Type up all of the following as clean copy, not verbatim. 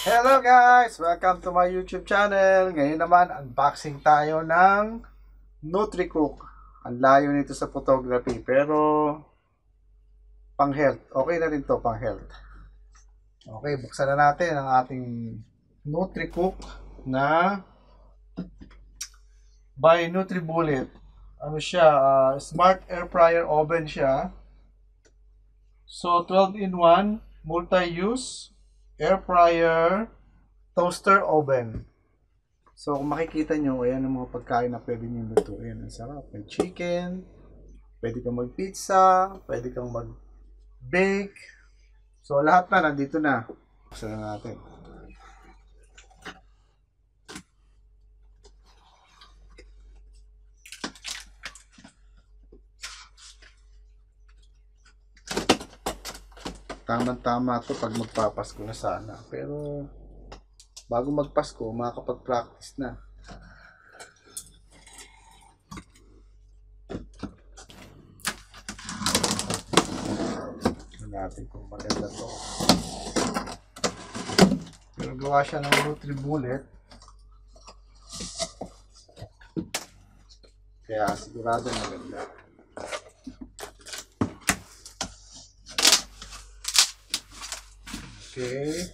Hello guys! Welcome to my YouTube channel. Ngayon naman, unboxing tayo ng NutriCook. Ang layo nito sa photography, pero pang health. Okay na rin to, pang health. Okay, buksan na natin ang ating NutriCook na by NutriBullet. Ano siya? Smart air fryer oven siya. So, 12-in-1, multi-use, air fryer, toaster oven. So kung makikita nyo, ayan ang mga pagkain na pwede nyo lutuin. Ang sarap. May chicken, pwede kang mag-pizza, pwede kang mag-bake. So lahat na nandito na. Buksan na natin. Tamang-tama to pag magpapasko na sana. Pero bago magpasko, makakapag-practice na. Tignan natin kung maganda to. Pero gawa siya ng NutriBullet. Kaya sigurado maganda. Okay.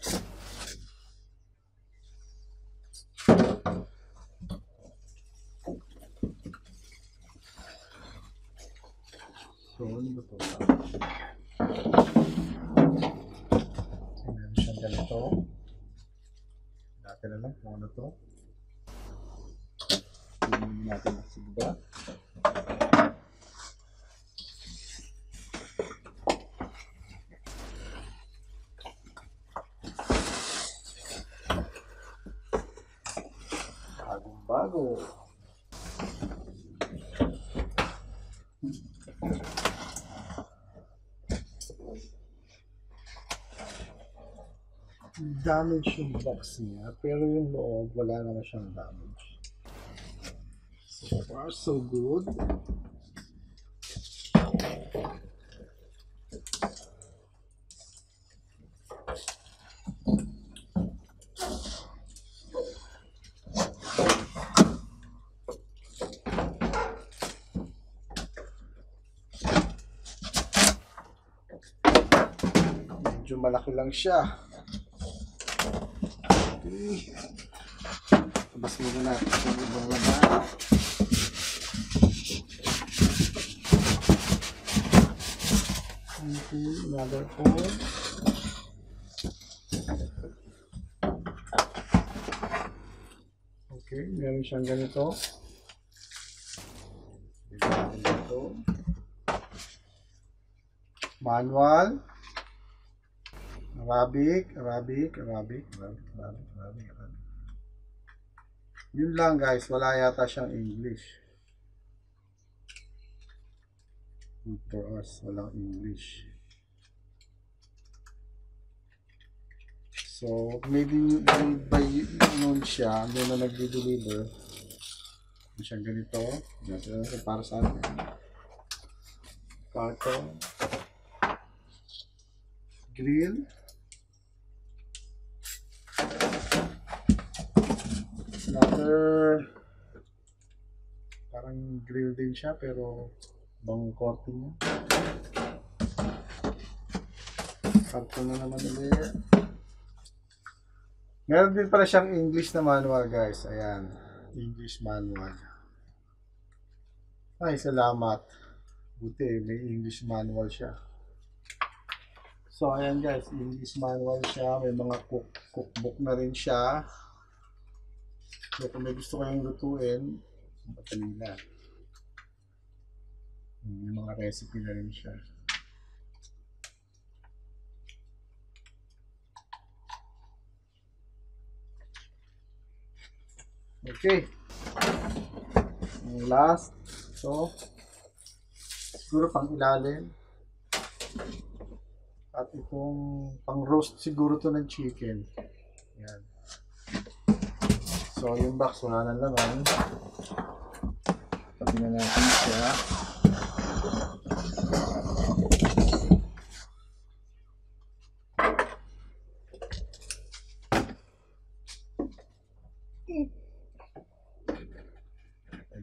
So, ano ba ito? Meron siyang ganito. Natin na lang kung ano ito. Tingnan natin ang sigba. Bago. Damage yung box niya, pero yung loob wala naman siyang damage. So far so good. Medyo malaki lang siya. Okay. Labas muna natin yung ibang laman. Okay, another phone. Okay, meron siyang ganito. Manual. Arabic. Yun lang guys, wala yata siyang English. Good for us, walang English. So, maybe by noon siya, may na nag-deliver. May siyang ganito. Para sa atin. Carton. Grill. Another parang grill din siya pero bang korte niya. Karton na naman ulit. Meron din pala siyang English na manual guys. Ayan. English manual. Ay, salamat. Buti may English manual siya. So ayan guys, English manual siya. May mga cookbook na rin siya. So kung may gusto kayong lutuin, madali na. May mga recipe na rin siya. Okay. Ang last. So, siguro pang ilalim. At itong pang roast siguro to ng chicken. Yan. So, yung box wala na laman. Tabi na natin siya.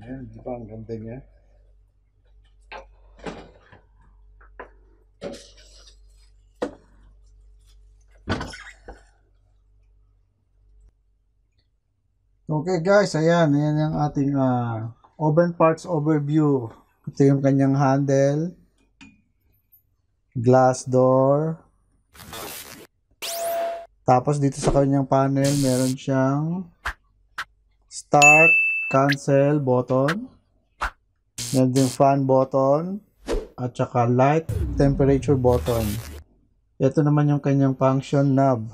Ayan, di ba ang ganda niya? Okay guys, ayan yung ating oven parts overview. Ito yung kanyang handle, glass door. Tapos dito sa kanyang panel, meron siyang start, cancel button. Meron din fan button at saka light temperature button. Ito naman yung kanyang function knob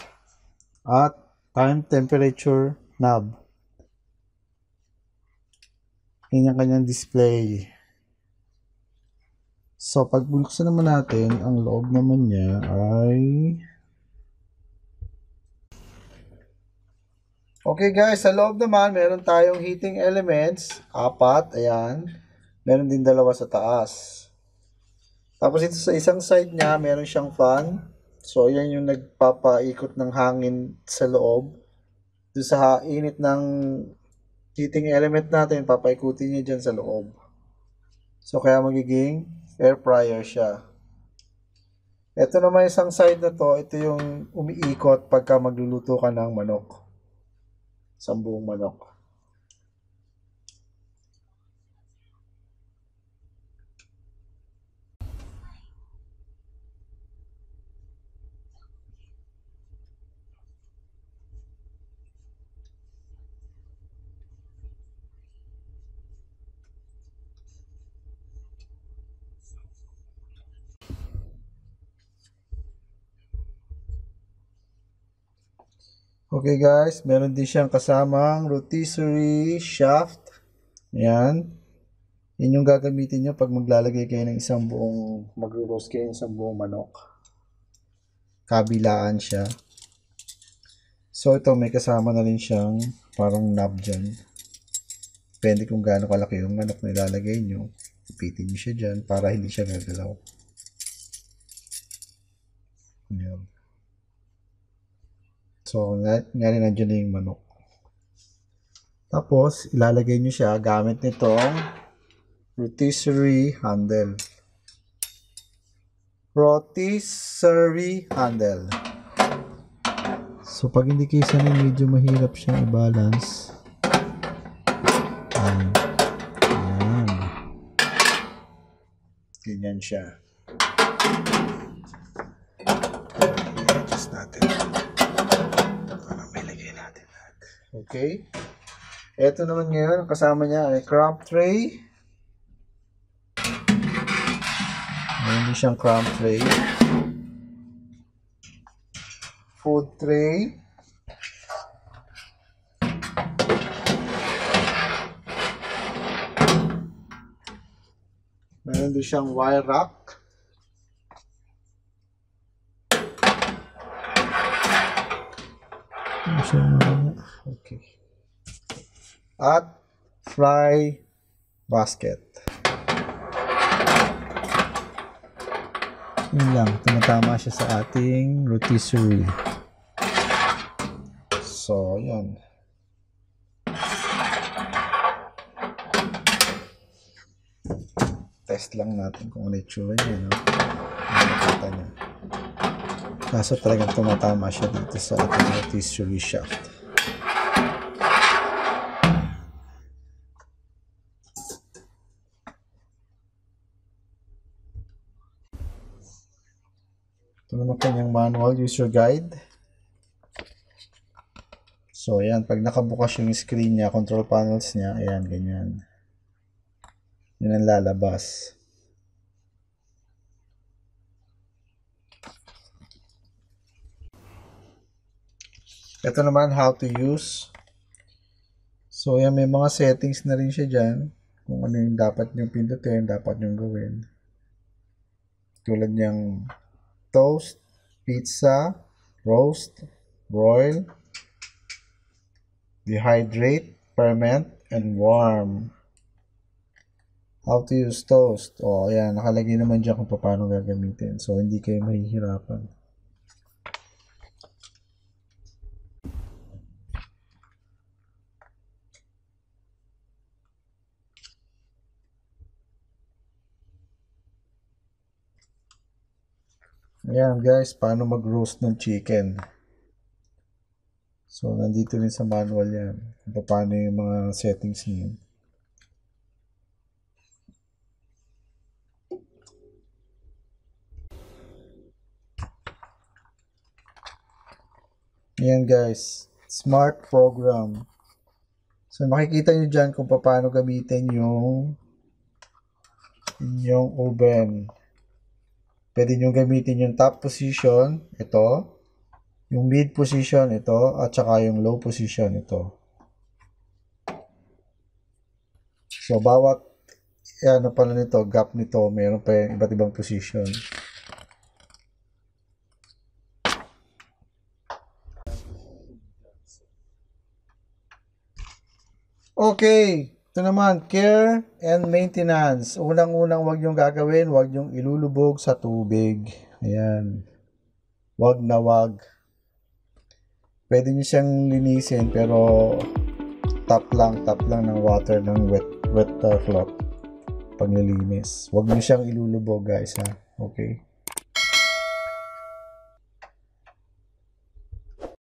at time temperature knob. Yan yung kanyang display. So, pag buksan naman natin, ang loob naman niya ay... Okay guys, sa loob naman, meron tayong heating elements. 4, ayan. Meron din 2 sa taas. Tapos ito sa isang side niya, meron siyang fan. So, yan yung nagpapaikot ng hangin sa loob. Doon sa init ng heating element natin, papaikutin niya dyan sa loob. So, kaya magiging air fryer siya. Ito naman isang side na to, ito yung umiikot pagka magluluto ka ng manok. Sambuong manok. Okay guys, meron din siyang kasamang rotisserie shaft. Ayan. Yan yung gagamitin nyo pag maglalagay kayo ng isang buong, magro-roast kayo ng isang buong manok. Kabilaan siya. So ito may kasama na rin siyang parang knob dyan. Depende kung gaano kalaki yung manok na ilalagay nyo. Ipitin nyo siya dyan para hindi siya gagalaw. Ayan. So, nga rin nandiyan na yung manok. Tapos, ilalagay nyo siya gamit nitong rotisserie handle. Rotisserie handle. So, pag hindi kayo sanay, medyo mahirap siyang i-balance. Ayan. Ganyan siya. I-adjust natin. Okay. Ito naman ngayon, kasama niya ay crumb tray. Mayroon din siyang crumb tray. Food tray. Mayroon din siyang wire rack. Okay. At fry basket. Yun lang, tumatama siya sa ating rotisserie. So, yan. Test lang natin kung ano itsura niya, no? Ano nakita niya. Kaso talagang tumatama siya dito sa ating rotisserie shaft. Ito naman kanyang manual user guide. So, ayan. Pag nakabukas yung screen niya, control panels niya, ayan, ganyan. Yun ang lalabas. Ito naman, how to use. So, ayan, may mga settings na rin siya dyan. Kung ano yung dapat nyo pindutin, dapat nyo gawin. Tulad niyang toast, pizza, roast, broil, dehydrate, ferment, and warm. How to use toast. O, ayan, nakalagay naman dyan kung paano gagamitin. So, hindi kayo mahihirapan. Ayan guys, paano mag-roast ng chicken. So, nandito rin sa manual yan. Kung paano yung mga settings niyo. Ayan guys, smart program. So, makikita nyo dyan kung paano gamitin yung inyong oven. Pwede nyo gamitin yung top position, ito. Yung mid position, ito. At saka yung low position, ito. So, bawat ano pala nito, gap nito, mayroon pa yung iba't ibang position. Okay, ito naman, care and maintenance. Unang-unang wag yung gagawin, wag yung ilulubog sa tubig. Ayan. Wag na wag. Pwede nyo siyang linisin pero tap lang ng water ng wet cloth pag nilinis. Wag nyo siyang ilulubog guys ha. Okay.